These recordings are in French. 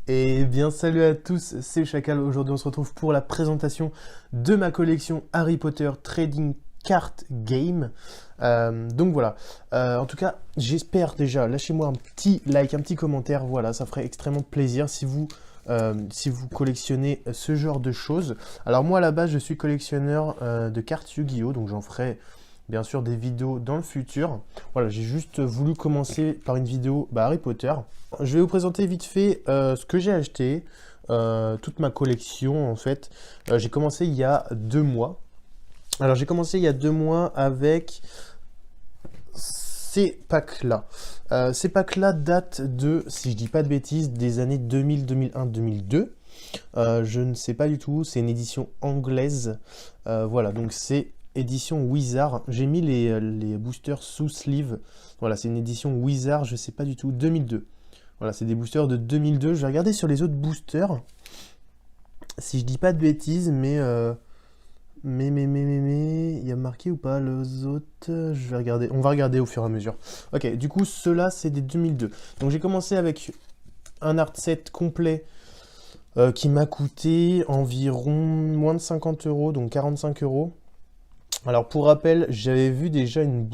Et bien salut à tous, c'est Chacal. Aujourd'hui on se retrouve pour la présentation de ma collection Harry Potter Trading Card Game. Donc voilà. En tout cas, j'espère déjà, lâchez-moi un petit like, un petit commentaire. Voilà, ça ferait extrêmement plaisir si vous collectionnez ce genre de choses. Alors moi à la base je suis collectionneur de cartes Yu-Gi-Oh! Donc j'en ferai bien sûr des vidéos dans le futur. Voilà, j'ai juste voulu commencer par une vidéo Harry Potter. Je vais vous présenter vite fait ce que j'ai acheté, toute ma collection en fait. J'ai commencé il y a 2 mois. Alors j'ai commencé il y a 2 mois avec ces packs-là. Ces packs-là datent de, si je dis pas de bêtises, des années 2000, 2001, 2002. Je ne sais pas du tout, c'est une édition anglaise. Voilà, donc c'est édition Wizard. J'ai mis les boosters sous sleeve. Voilà, c'est une édition Wizard, je sais pas du tout, 2002. Voilà, c'est des boosters de 2002. Je vais regarder sur les autres boosters, si je dis pas de bêtises, il y a marqué ou pas les autres? Je vais regarder, on va regarder au fur et à mesure. Ok, du coup, ceux-là, c'est des 2002. Donc j'ai commencé avec un art set complet qui m'a coûté environ moins de 50 euros, donc 45 euros. Alors pour rappel, j'avais vu déjà une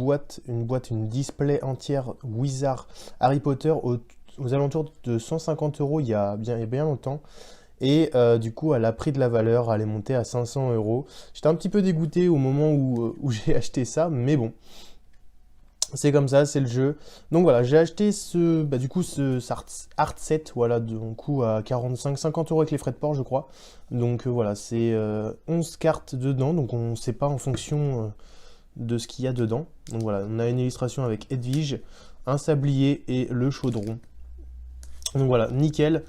display entière Wizard Harry Potter aux alentours de 150 euros il y a bien longtemps. Et du coup, elle a pris de la valeur, elle est montée à 500 euros. J'étais un petit peu dégoûté au moment où j'ai acheté ça, mais bon, c'est comme ça, c'est le jeu. Donc voilà, j'ai acheté ce art set, voilà, du coup à 45-50 euros avec les frais de port, je crois. Donc voilà, c'est 11 cartes dedans, donc on ne sait pas en fonction de ce qu'il y a dedans. Donc voilà, on a une illustration avec Edwige, un sablier et le chaudron. Donc voilà, nickel.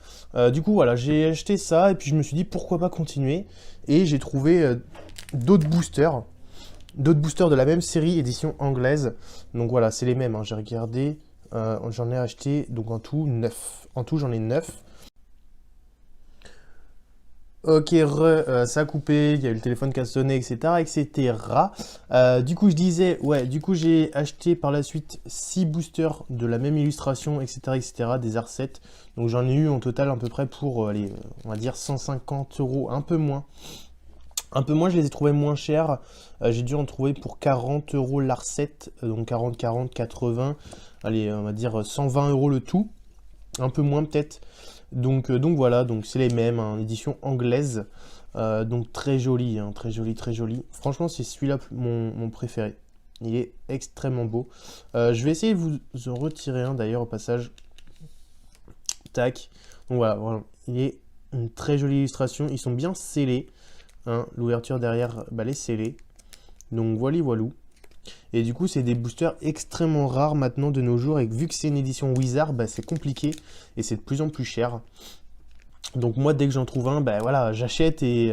Du coup, voilà, j'ai acheté ça et puis je me suis dit pourquoi pas continuer. Et j'ai trouvé d'autres boosters. D'autres boosters de la même série, édition anglaise. Donc voilà, c'est les mêmes, hein. J'ai regardé, j'en ai acheté donc en tout 9. En tout, j'en ai 9. Ok, ça a coupé, il y a eu le téléphone qui a sonné, etc. etc. Du coup, je disais, ouais, du coup, j'ai acheté par la suite 6 boosters de la même illustration, etc. etc. des R7. Donc j'en ai eu en total à peu près pour, allez, on va dire 150 euros, un peu moins. Un peu moins, je les ai trouvés moins chers. J'ai dû en trouver pour 40 euros l'Ar7, donc 40, 40, 80. Allez, on va dire 120 euros le tout. Un peu moins peut-être. Donc voilà, donc c'est les mêmes, hein, édition anglaise. Donc très joli, hein, très joli, très joli. Franchement, c'est celui-là mon préféré. Il est extrêmement beau. Je vais essayer de vous en retirer un d'ailleurs au passage. Tac. Donc voilà, il est une très jolie illustration. Ils sont bien scellés, hein. L'ouverture derrière, elle est scellée. Donc voilà, voilou. Et du coup, c'est des boosters extrêmement rares maintenant de nos jours. Et vu que c'est une édition Wizard, c'est compliqué et c'est de plus en plus cher. Donc moi, dès que j'en trouve un, voilà, j'achète et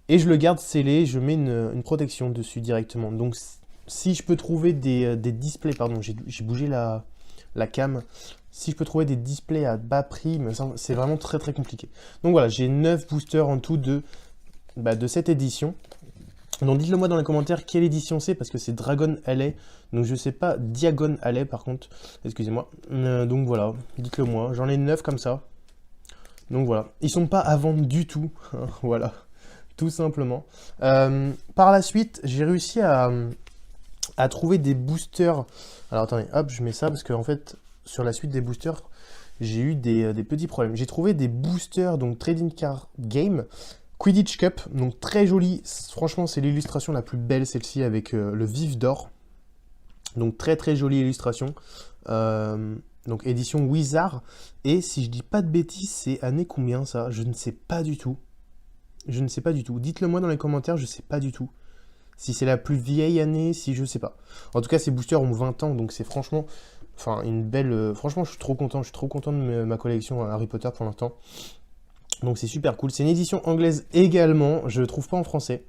je le garde scellé. Je mets une protection dessus directement. Donc si je peux trouver des displays, pardon, j'ai bougé la cam. Si je peux trouver des displays à bas prix, c'est vraiment très très compliqué. Donc voilà, j'ai 9 boosters en tout de cette édition. Donc dites-le moi dans les commentaires quelle édition c'est, parce que c'est Dragon Alley. Donc je sais pas, Diagon Alley par contre, excusez-moi. Donc voilà, dites-le moi, j'en ai 9 comme ça. Donc voilà, ils sont pas à vendre du tout, hein, voilà, tout simplement. Par la suite, j'ai réussi à trouver des boosters. Alors attendez, hop, je mets ça parce que en fait, sur la suite des boosters, j'ai eu des petits problèmes. J'ai trouvé des boosters, donc Trading Card Game, Quidditch Cup, donc très joli. Franchement, c'est l'illustration la plus belle, celle-ci, avec le vif d'or. Donc très très jolie illustration. Donc édition Wizard. Et si je dis pas de bêtises, c'est année combien ça? Je ne sais pas du tout. Je ne sais pas du tout. Dites-le moi dans les commentaires, je sais pas du tout. Si c'est la plus vieille année, si je sais pas. En tout cas, ces boosters ont 20 ans, donc c'est franchement, enfin une belle. Franchement, je suis trop content. Je suis trop content de ma collection Harry Potter pour l'instant. Donc c'est super cool. C'est une édition anglaise également. Je ne le trouve pas en français.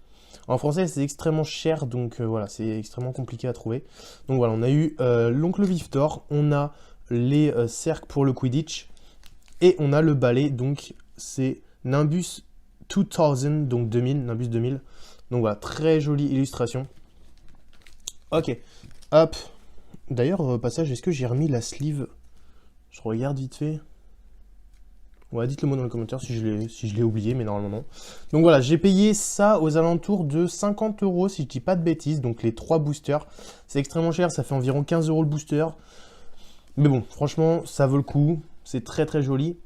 En français, c'est extrêmement cher, donc voilà, c'est extrêmement compliqué à trouver. Donc voilà, on a eu l'oncle Vif d'or, on a les cercles pour le Quidditch, et on a le balai, donc c'est Nimbus 2000, donc 2000, Nimbus 2000. Donc voilà, très jolie illustration. Ok, hop. D'ailleurs, au passage, est-ce que j'ai remis la sleeve? Je regarde vite fait. Ouais, dites-le moi dans les commentaires si je l'ai oublié, mais normalement non. Donc voilà, j'ai payé ça aux alentours de 50 euros, si je dis pas de bêtises. Donc les 3 boosters, c'est extrêmement cher, ça fait environ 15 euros le booster. Mais bon, franchement, ça vaut le coup. C'est très très joli.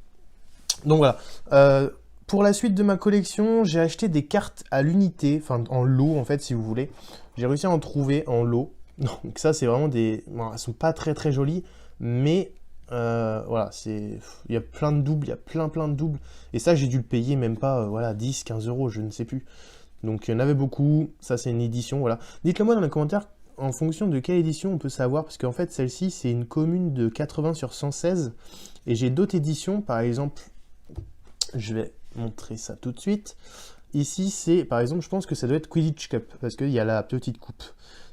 Donc voilà. Pour la suite de ma collection, j'ai acheté des cartes à l'unité, enfin en lot en fait, si vous voulez. J'ai réussi à en trouver en lot. Donc ça, c'est vraiment des... Bon, elles sont pas très très jolies, mais voilà, il y a plein de doubles, il y a plein de doubles. Et ça, j'ai dû le payer même pas, voilà, 10, 15 euros, je ne sais plus. Donc il y en avait beaucoup. Ça, c'est une édition, voilà. Dites-le moi dans les commentaires en fonction de quelle édition on peut savoir, parce qu'en fait, celle-ci, c'est une commune de 80 sur 116. Et j'ai d'autres éditions, par exemple, je vais montrer ça tout de suite. Ici, c'est, par exemple, je pense que ça doit être Quidditch Cup, parce qu'il y a la petite coupe.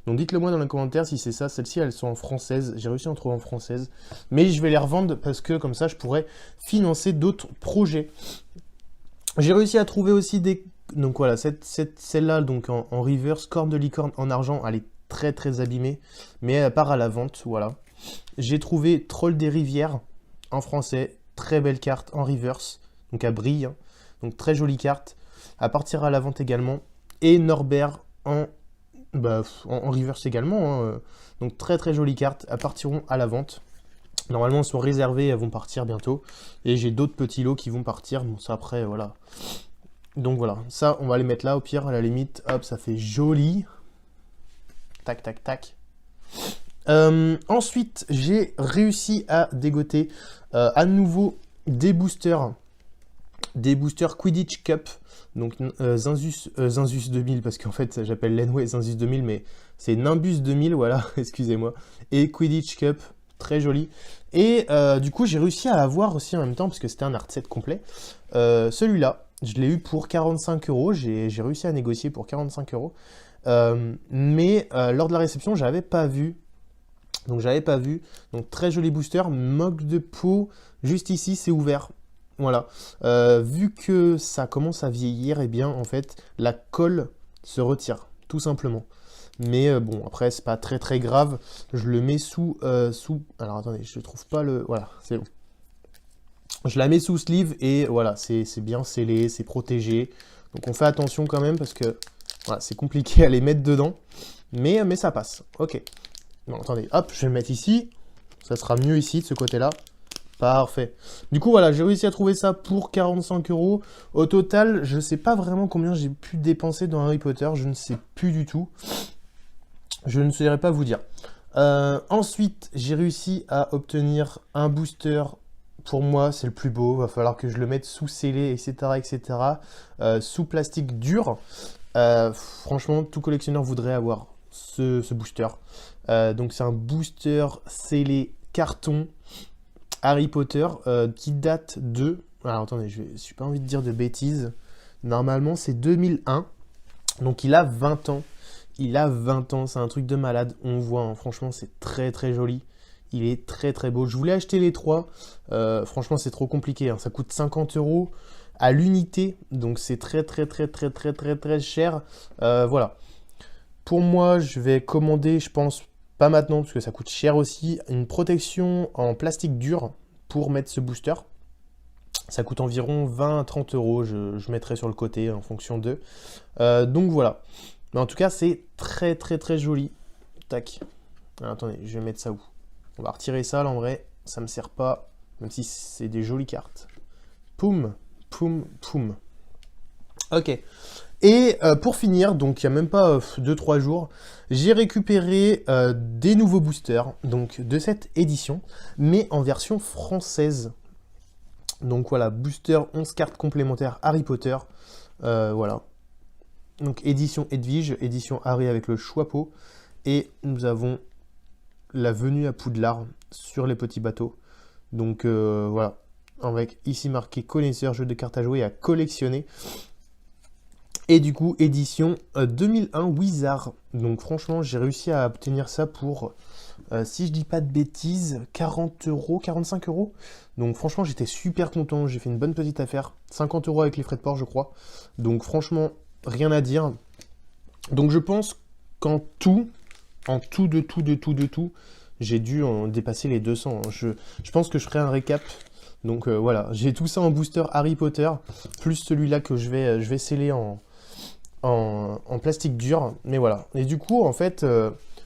Donc dites-le moi dans les commentaires si c'est ça. Celles-ci, elles sont en française. J'ai réussi à en trouver en française. Mais je vais les revendre parce que comme ça, je pourrais financer d'autres projets. J'ai réussi à trouver aussi des... Donc voilà, celle-là, donc en reverse, corne de licorne en argent, elle est très très abîmée. Mais elle part à la vente, voilà. J'ai trouvé Troll des rivières en français. Très belle carte en reverse. Donc elle brille. Hein. Donc très jolie carte. À partir à la vente également. Et Norbert en reverse également. Hein. Donc très très jolie carte. Elles partiront à la vente. Normalement, elles sont réservées, elles vont partir bientôt. Et j'ai d'autres petits lots qui vont partir. Bon, ça après, voilà. Donc voilà, ça, on va les mettre là au pire, à la limite. Hop, ça fait joli. Tac, tac, tac. Ensuite, j'ai réussi à dégoter à nouveau des boosters. Des boosters Quidditch Cup. Donc Zinzus 2000, parce qu'en fait, j'appelle Lenway Zinzus 2000, mais c'est Nimbus 2000, voilà, excusez-moi. Et Quidditch Cup, très joli. Et du coup, j'ai réussi à l'avoir aussi en même temps, parce que c'était un art set complet. Celui-là, je l'ai eu pour 45 euros. J'ai réussi à négocier pour 45 euros. Mais lors de la réception, j'avais pas vu. Donc, j'avais pas vu. Donc, très joli booster. Moque de peau. Juste ici, c'est ouvert. Voilà. Vu que ça commence à vieillir, eh bien, en fait, la colle se retire, tout simplement. Mais bon, après, c'est pas très très grave. Je le mets sous... Alors, attendez, je trouve pas le... Voilà, c'est bon. Je la mets sous sleeve et voilà, c'est bien scellé, c'est protégé. Donc, on fait attention quand même parce que voilà, c'est compliqué à les mettre dedans. Mais ça passe. Ok. Bon, attendez, hop, je vais le mettre ici. Ça sera mieux ici, de ce côté-là. Parfait. Du coup, voilà, j'ai réussi à trouver ça pour 45 euros. Au total, je ne sais pas vraiment combien j'ai pu dépenser dans Harry Potter. Je ne sais plus du tout. Je ne saurais pas vous dire. Ensuite, j'ai réussi à obtenir un booster. Pour moi, c'est le plus beau. Il va falloir que je le mette sous scellé, etc. etc. Sous plastique dur. Franchement, tout collectionneur voudrait avoir ce booster. Donc, c'est un booster scellé carton Harry Potter qui date de... Alors, attendez, je n'ai pas envie de dire de bêtises. Normalement, c'est 2001. Donc, il a 20 ans. Il a 20 ans, c'est un truc de malade. On voit, hein, franchement, c'est très très joli. Il est très très beau. Je voulais acheter les 3. Franchement, c'est trop compliqué. Hein. Ça coûte 50 euros à l'unité. Donc, c'est très très très très très très très cher. Voilà. Pour moi, je vais commander, je pense, pas maintenant, parce que ça coûte cher aussi, une protection en plastique dur pour mettre ce booster. Ça coûte environ 20 à 30 euros. Je mettrai sur le côté en fonction d'eux. Donc, voilà. Mais en tout cas, c'est très très très joli. Tac. Alors, attendez, je vais mettre ça où? On va retirer ça, là, en vrai. Ça me sert pas, même si c'est des jolies cartes. Poum, poum, poum. Ok. Et pour finir, donc il n'y a même pas 2-3 jours, j'ai récupéré des nouveaux boosters donc, de cette édition, mais en version française. Donc voilà, booster 11 cartes complémentaires Harry Potter. Voilà. Donc édition Edwige, édition Harry avec le Choixpeau. Et nous avons la venue à Poudlard sur les petits bateaux. Donc voilà, avec ici marqué connaisseur, jeu de cartes à jouer et à collectionner. Et du coup, édition 2001 Wizard. Donc franchement, j'ai réussi à obtenir ça pour, si je dis pas de bêtises, 40 euros, 45 euros. Donc franchement, j'étais super content. J'ai fait une bonne petite affaire. 50 euros avec les frais de port, je crois. Donc franchement, rien à dire. Donc je pense qu'en tout, j'ai dû en dépasser les 200. Hein. Je pense que je ferai un récap Donc voilà, j'ai tout ça en booster Harry Potter, plus celui-là que je vais sceller en plastique dur. Mais voilà. Et du coup, en fait,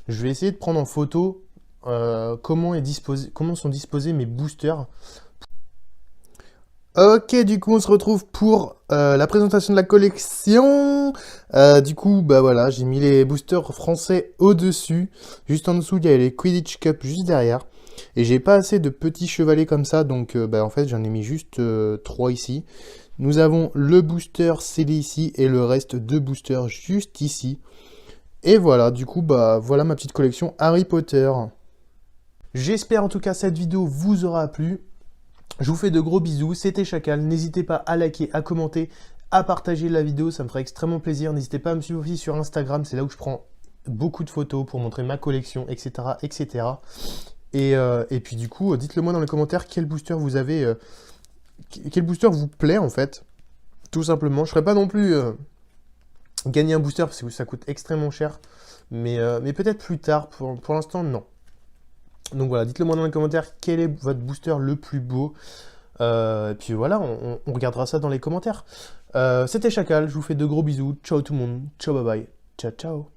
je vais essayer de prendre en photo comment sont disposés mes boosters. Ok, du coup, on se retrouve pour la présentation de la collection. Du coup, bah voilà, j'ai mis les boosters français au-dessus. Juste en dessous, il y a les Quidditch Cup juste derrière. Et j'ai pas assez de petits chevalets comme ça, donc bah, en fait, j'en ai mis juste 3 ici. Nous avons le booster scellé ici et le reste de boosters juste ici. Et voilà, du coup, bah voilà ma petite collection Harry Potter. J'espère en tout cas cette vidéo vous aura plu. Je vous fais de gros bisous, c'était Chacal. N'hésitez pas à liker, à commenter, à partager la vidéo, ça me ferait extrêmement plaisir. N'hésitez pas à me suivre aussi sur Instagram, c'est là où je prends beaucoup de photos pour montrer ma collection, etc. etc. Et puis du coup, dites-le moi dans les commentaires quel booster vous avez, quel booster vous plaît en fait. Tout simplement, je ne ferai pas non plus gagner un booster parce que ça coûte extrêmement cher. Mais peut-être plus tard, pour l'instant non. Donc voilà, dites-le moi dans les commentaires quel est votre booster le plus beau. Et puis voilà, on regardera ça dans les commentaires. C'était Chacal, je vous fais de gros bisous. Ciao tout le monde. Ciao bye bye. Ciao ciao.